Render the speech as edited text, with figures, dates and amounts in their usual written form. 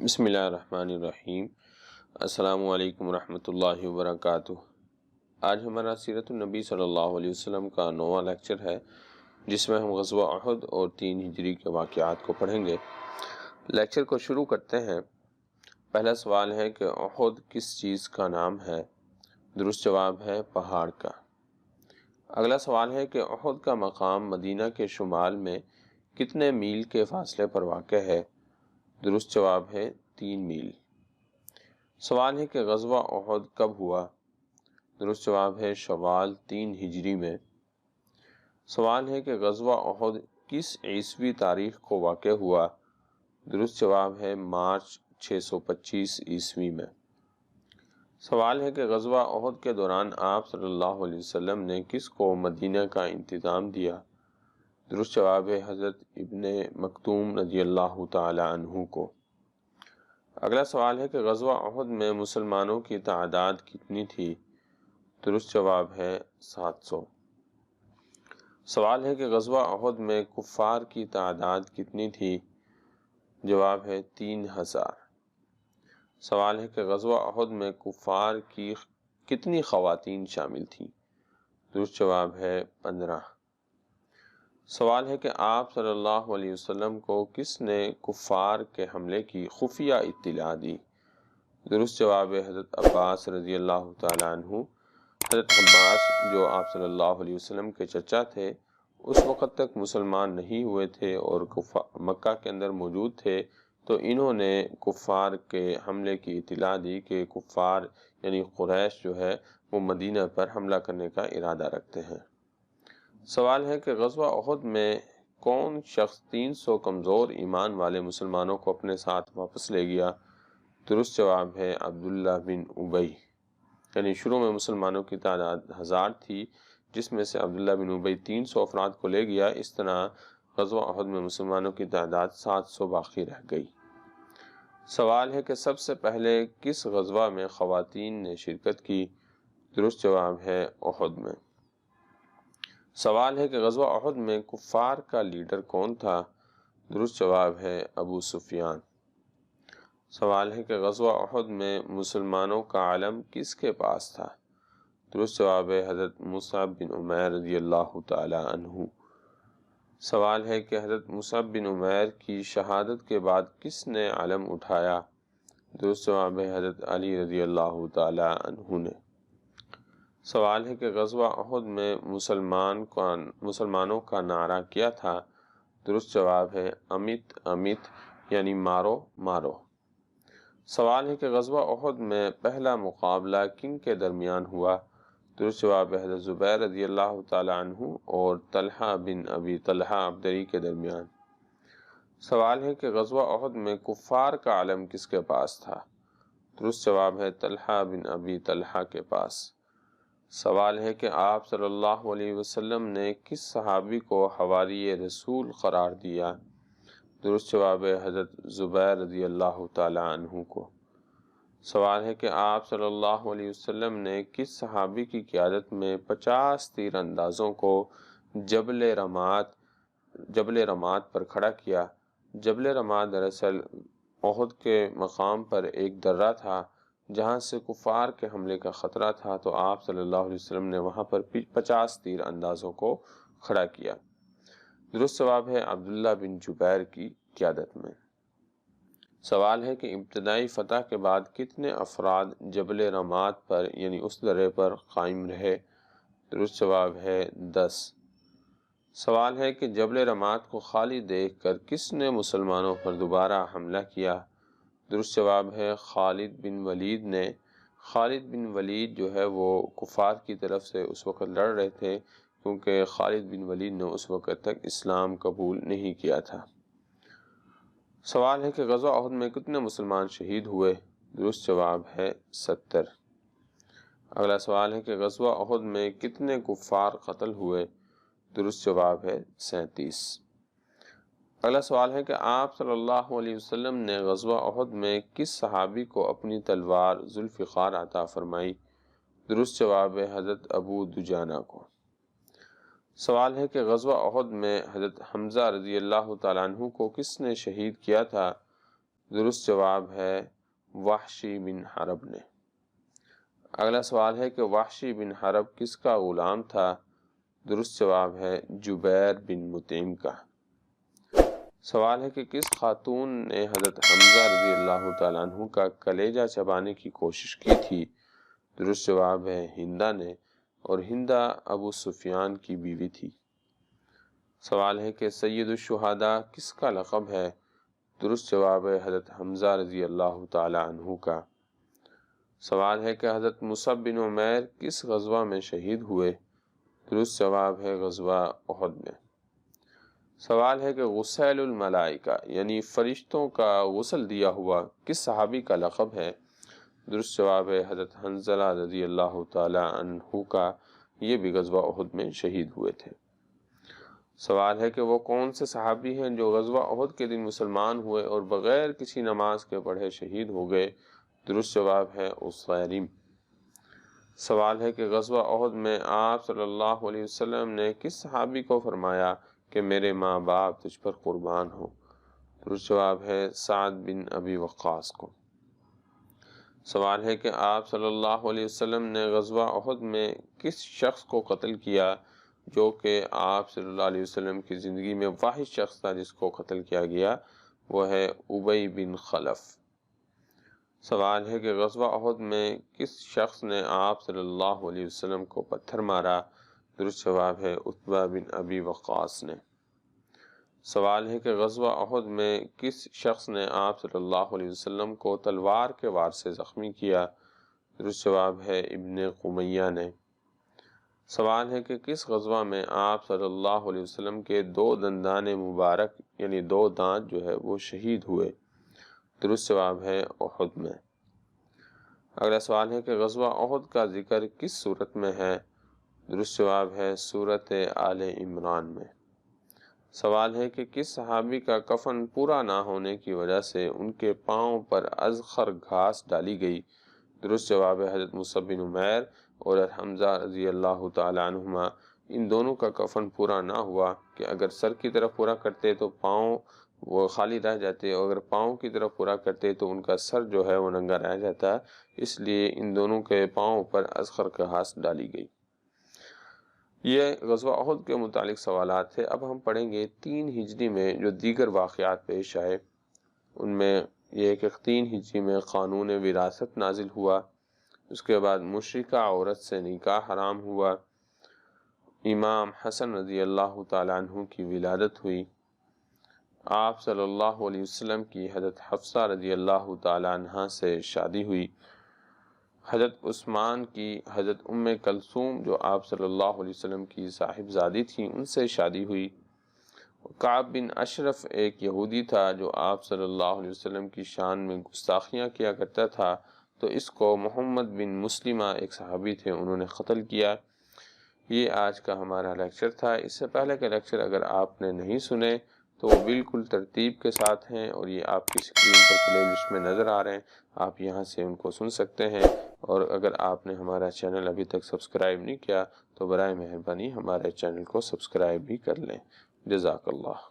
بسم اللہ الرحمن الرحیم۔ السلام علیکم ورحمۃ اللہ وبرکاتہ۔ آج ہمارا سیرت النبی صلی اللہ علیہ وسلم کا 9واں لیکچر ہے، جس میں ہم غزوہ احد اور 3 ہجری کے واقعات کو پڑھیں گے۔ لیکچر کو شروع کرتے ہیں۔ پہلا سوال ہے کہ احد کس چیز کا نام ہے؟ درست جواب ہے پہاڑ کا۔ اگلا سوال ہے کہ احد کا مقام مدینہ کے شمال میں کتنے میل کے فاصلے پر واقع ہے؟ درست جواب ہے 3 میل۔ سوال ہے کہ غزوہ احد کب ہوا؟ درست جواب ہے شوال 3 ہجری میں۔ سوال ہے کہ غزوہ احد کس عیسوی تاریخ کو واقع ہوا؟ درست جواب ہے مارچ 625 عیسوی میں۔ سوال ہے کہ غزوہ احد کے دوران آپ صلی اللہ علیہ وسلم نے کس کو مدینہ کا انتظام دیا؟ درست جواب ہے حضرت ابن مکتوم رضی اللہ تعالی عنہ کو۔ اگلا سوال ہے کہ غزوہ احد میں مسلمانوں کی تعداد کتنی تھی؟ درست جواب ہے 700۔ سوال ہے کہ غزوہ احد میں کفار کی تعداد کتنی تھی؟ جواب ہے 3000۔ سوال ہے کہ غزوہ احد میں کفار کی کتنی خواتین شامل تھیں؟ درست جواب ہے 15۔ سوال ہے کہ آپ صلی اللہ علیہ وسلم کو کس نے کفار کے حملے کی خفیہ اطلاع دی؟ درست جواب ہے حضرت عباس رضی اللہ تعالی عنہ۔ حضرت عباس جو آپ صلی اللہ علیہ وسلم کے چچا تھے، اس وقت تک مسلمان نہیں ہوئے تھے اور مکہ کے اندر موجود تھے، تو انہوں نے کفار کے حملے کی اطلاع دی کہ کفار یعنی قریش جو ہے وہ مدینہ پر حملہ کرنے کا ارادہ رکھتے ہیں۔ سوال ہے کہ غزوہ احد میں کون شخص 300 کمزور ایمان والے مسلمانوں کو اپنے ساتھ واپس لے گیا؟ درست جواب ہے عبداللہ بن ابی۔ یعنی شروع میں مسلمانوں کی تعداد 1000 تھی، جس میں سے عبداللہ بن ابی 300 افراد کو لے گیا۔ اس طرح غزوہ احد میں مسلمانوں کی تعداد 700 باقی رہ گئی۔ سوال ہے کہ سب سے پہلے کس غزوہ میں خواتین نے شرکت کی؟ درست جواب ہے احد میں۔ سوال ہے کہ غزوہ احد میں کفار کا لیڈر کون تھا؟ درست جواب ہے ابو سفیان۔ سوال ہے کہ غزوہ احد میں مسلمانوں کا علم کس کے پاس تھا؟ درست جواب ہے حضرت مصعب بن عمیر رضی اللہ تعالی عنہ۔ سوال ہے کہ حضرت مصعب بن عمیر کی شہادت کے بعد کس نے علم اٹھایا؟ درست جواب ہے حضرت علی رضی اللہ تعالی عنہ نے۔ سوال ہے کہ غزوہ احد میں مسلمانوں کا نعرہ کیا تھا؟ درست جواب ہے امت امت یعنی مارو مارو۔ سوال ہے کہ غزوہ احد میں پہلا مقابلہ کن کے درمیان ہوا؟ درست جواب ہے حضرت زبیر رضی اللہ تعالی عنہ اور طلحہ بن ابی طلحہ عبدری کے درمیان۔ سوال ہے کہ غزوہ احد میں کفار کا علم کس کے پاس تھا؟ درست جواب ہے طلحہ بن ابی طلحہ کے پاس۔ سوال ہے کہ آپ صلی اللہ علیہ وسلم نے کس صحابی کو حواری رسول قرار دیا؟ درست جواب ہے حضرت زبیر رضی اللہ تعالی عنہ کو۔ سوال ہے کہ آپ صلی اللہ علیہ وسلم نے کس صحابی کی قیادت میں 50 تیر اندازوں کو جبل رماد پر کھڑا کیا؟ جبل رماد دراصل احد کے مقام پر ایک درہ تھا جہاں سے کفار کے حملے کا خطرہ تھا، تو آپ صلی اللہ علیہ وسلم نے وہاں پر 50 تیر اندازوں کو کھڑا کیا۔ درست جواب ہے عبداللہ بن جبیر کی قیادت میں۔ سوال ہے کہ ابتدائی فتح کے بعد کتنے افراد جبل رماد پر یعنی اس درے پر قائم رہے؟ درست جواب ہے 10۔ سوال ہے کہ جبل رماد کو خالی دیکھ کر کس نے مسلمانوں پر دوبارہ حملہ کیا؟ درست جواب ہے خالد بن ولید نے۔ خالد بن ولید جو ہے وہ کفار کی طرف سے اس وقت لڑ رہے تھے، کیونکہ خالد بن ولید نے اس وقت تک اسلام قبول نہیں کیا تھا۔ سوال ہے کہ غزوہ احد میں کتنے مسلمان شہید ہوئے؟ درست جواب ہے 70۔ اگلا سوال ہے کہ غزوہ احد میں کتنے کفار قتل ہوئے؟ درست جواب ہے 37۔ اگلا سوال ہے کہ آپ صلی اللہ علیہ وسلم نے غزوہ احد میں کس صحابی کو اپنی تلوار ذوالفقار عطا فرمائی؟ درست جواب ہے حضرت ابو دجانہ کو۔ سوال ہے کہ غزوہ احد میں حضرت حمزہ رضی اللہ تعالیٰ عنہ کو کس نے شہید کیا تھا؟ درست جواب ہے وحشی بن حرب نے۔ اگلا سوال ہے کہ وحشی بن حرب کس کا غلام تھا؟ درست جواب ہے جبیر بن مطعم کا۔ سوال ہے کہ کس خاتون نے حضرت حمزہ رضی اللہ تعالیٰ عنہ کا کلیجہ چبانے کی کوشش کی تھی؟ درست جواب ہے ہندہ نے، اور ہندہ ابو سفیان کی بیوی تھی۔ سوال ہے کہ سید الشہداء کس کا لقب ہے؟ درست جواب ہے حضرت حمزہ رضی اللہ تعالیٰ عنہ کا۔ سوال ہے کہ حضرت مصعب بن عمیر کس غزوہ میں شہید ہوئے؟ درست جواب ہے غزوہ احد میں۔ سوال ہے کہ غسیل الملائکہ یعنی فرشتوں کا غسل دیا ہوا کس صحابی کا لقب ہے؟ درست جواب ہے حضرت حنظلہ رضی اللہ تعالی عنہ کا، یہ بھی غزوہ احد میں شہید ہوئے تھے۔ سوال ہے کہ وہ کون سے صحابی ہیں جو غزوہ احد کے دن مسلمان ہوئے اور بغیر کسی نماز کے پڑھے شہید ہو گئے؟ درست جواب ہے اسیرم۔ سوال ہے کہ غزوہ احد میں آپ صلی اللہ علیہ وسلم نے کس صحابی کو فرمایا کہ میرے ماں باپ تجھ پر قربان ہو؟ درست جواب ہے سعد بن ابی وقاص کو۔ سوال ہے کہ آپ صلی اللہ علیہ وسلم نے غزوہ احد میں کس شخص کو قتل کیا جو کہ آپ صلی اللہ علیہ وسلم کی زندگی میں واحد شخص تھا جس کو قتل کیا گیا؟ وہ ہے ابی بن خلف۔ سوال ہے کہ غزوہ احد میں کس شخص نے آپ صلی اللہ علیہ وسلم کو پتھر مارا؟ درست جواب ہے عتبہ بن ابی وقاص نے۔ سوال ہے کہ غزوہ احد میں کس شخص نے آپ صلی اللہ علیہ وسلم کو تلوار کے وار سے زخمی کیا؟ درست جواب ہے ابن قمیہ نے۔ سوال ہے کہ کس غزوہ میں آپ صلی اللہ علیہ وسلم کے 2 دندان مبارک یعنی 2 دانت جو ہے وہ شہید ہوئے؟ درست جواب ہے احد میں۔ اگلا سوال ہے کہ غزوہ احد کا ذکر کس صورت میں ہے؟ درست جواب ہے سورۃ آل عمران میں۔ سوال ہے کہ کس صحابی کا کفن پورا نہ ہونے کی وجہ سے ان کے پاؤں پر ازخر گھاس ڈالی گئی؟ درست جواب ہے حضرت مصعب بن عمیر اور حمزہ رضی اللہ تعالی عنہما۔ ان دونوں کا کفن پورا نہ ہوا کہ اگر سر کی طرف پورا کرتے تو پاؤں وہ خالی رہ جاتے، اور اگر پاؤں کی طرف پورا کرتے تو ان کا سر جو ہے وہ ننگا رہ جاتا، اس لیے ان دونوں کے پاؤں پر ازخر گھاس ڈالی گئی۔ یہ غزوہ احد کے متعلق سوالات تھے۔ اب ہم پڑھیں گے 3 ہجری میں جو دیگر واقعات پیش آئے۔ ان میں یہ کہ 3 ہجری میں قانون وراثت نازل ہوا، اس کے بعد مشرکہ عورت سے نکاح حرام ہوا، امام حسن رضی اللہ تعالیٰ عنہ کی ولادت ہوئی، آپ صلی اللہ علیہ وسلم کی حضرت حفصہ رضی اللہ تعالیٰ عنہ سے شادی ہوئی، حضرت عثمان کی حضرت ام کلثوم جو آپ صلی اللہ علیہ وسلم کی صاحبزادی تھیں ان سے شادی ہوئی، کعب بن اشرف ایک یہودی تھا جو آپ صلی اللہ علیہ وسلم کی شان میں گستاخیاں کیا کرتا تھا، تو اس کو محمد بن مسلمہ ایک صحابی تھے انہوں نے قتل کیا۔ یہ آج کا ہمارا لیکچر تھا۔ اس سے پہلے کے لیکچر اگر آپ نے نہیں سنے تو وہ بالکل ترتیب کے ساتھ ہیں اور یہ آپ کی اسکرین پر پلے لسٹ میں نظر آ رہے ہیں، آپ یہاں سے ان کو سن سکتے ہیں۔ اور اگر آپ نے ہمارا چینل ابھی تک سبسکرائب نہیں کیا تو برائے مہربانی ہمارے چینل کو سبسکرائب بھی کر لیں۔ جزاک اللہ۔